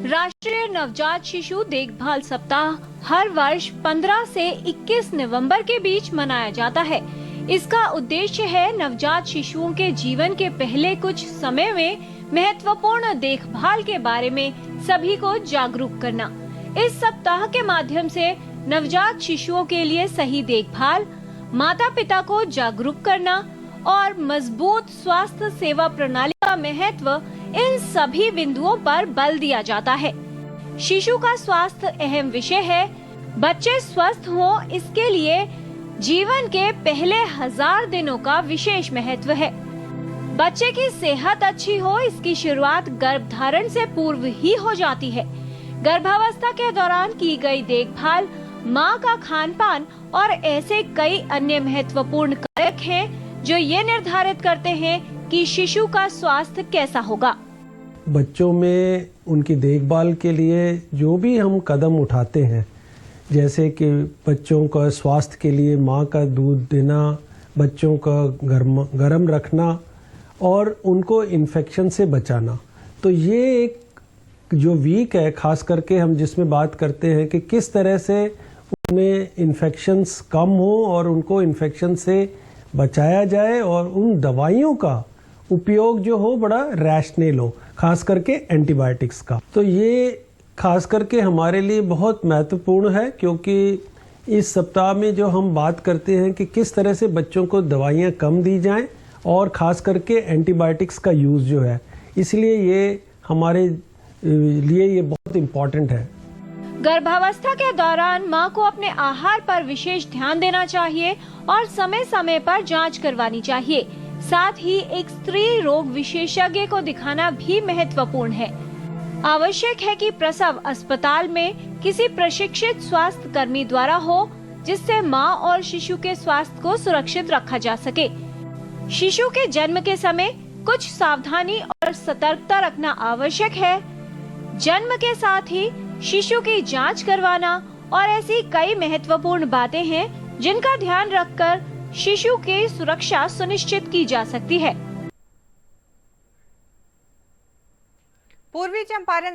राष्ट्रीय नवजात शिशु देखभाल सप्ताह हर वर्ष 15 से 21 नवंबर के बीच मनाया जाता है। इसका उद्देश्य है नवजात शिशुओं के जीवन के पहले कुछ समय में महत्वपूर्ण देखभाल के बारे में सभी को जागरूक करना। इस सप्ताह के माध्यम से नवजात शिशुओं के लिए सही देखभाल, माता पिता को जागरूक करना और मजबूत स्वास्थ्य सेवा प्रणाली का महत्व, इन सभी बिंदुओं पर बल दिया जाता है। शिशु का स्वास्थ्य अहम विषय है। बच्चे स्वस्थ हों, इसके लिए जीवन के पहले 1000 दिनों का विशेष महत्व है। बच्चे की सेहत अच्छी हो, इसकी शुरुआत गर्भधारण से पूर्व ही हो जाती है। गर्भावस्था के दौरान की गई देखभाल, माँ का खान पान और ऐसे कई अन्य महत्वपूर्ण कारक हैं जो ये निर्धारित करते हैं कि शिशु का स्वास्थ्य कैसा होगा। बच्चों में उनकी देखभाल के लिए जो भी हम कदम उठाते हैं, जैसे कि बच्चों का स्वास्थ्य के लिए माँ का दूध देना, बच्चों का गर्म रखना और उनको इन्फेक्शन से बचाना, तो ये एक जो वीक है खास करके हम जिसमें बात करते हैं कि किस तरह से उनमें इन्फेक्शंस कम हो और उनको इन्फेक्शन से बचाया जाए और उन दवाइयों का उपयोग जो हो बड़ा रैशनल हो, खास करके एंटीबायोटिक्स का। तो ये खास करके हमारे लिए बहुत महत्वपूर्ण है, क्योंकि इस सप्ताह में जो हम बात करते हैं कि किस तरह से बच्चों को दवाइयाँ कम दी जाएं और खास करके एंटीबायोटिक्स का यूज़ जो है, इसलिए ये हमारे लिए ये बहुत इम्पोर्टेंट है। गर्भावस्था के दौरान माँ को अपने आहार पर विशेष ध्यान देना चाहिए और समय समय पर जांच करवानी चाहिए। साथ ही एक स्त्री रोग विशेषज्ञ को दिखाना भी महत्वपूर्ण है। आवश्यक है कि प्रसव अस्पताल में किसी प्रशिक्षित स्वास्थ्य कर्मी द्वारा हो, जिससे माँ और शिशु के स्वास्थ्य को सुरक्षित रखा जा सके। शिशु के जन्म के समय कुछ सावधानी और सतर्कता रखना आवश्यक है। जन्म के साथ ही शिशु की जांच करवाना और ऐसी कई महत्वपूर्ण बातें हैं जिनका ध्यान रखकर शिशु की सुरक्षा सुनिश्चित की जा सकती है। पूर्वी चंपारण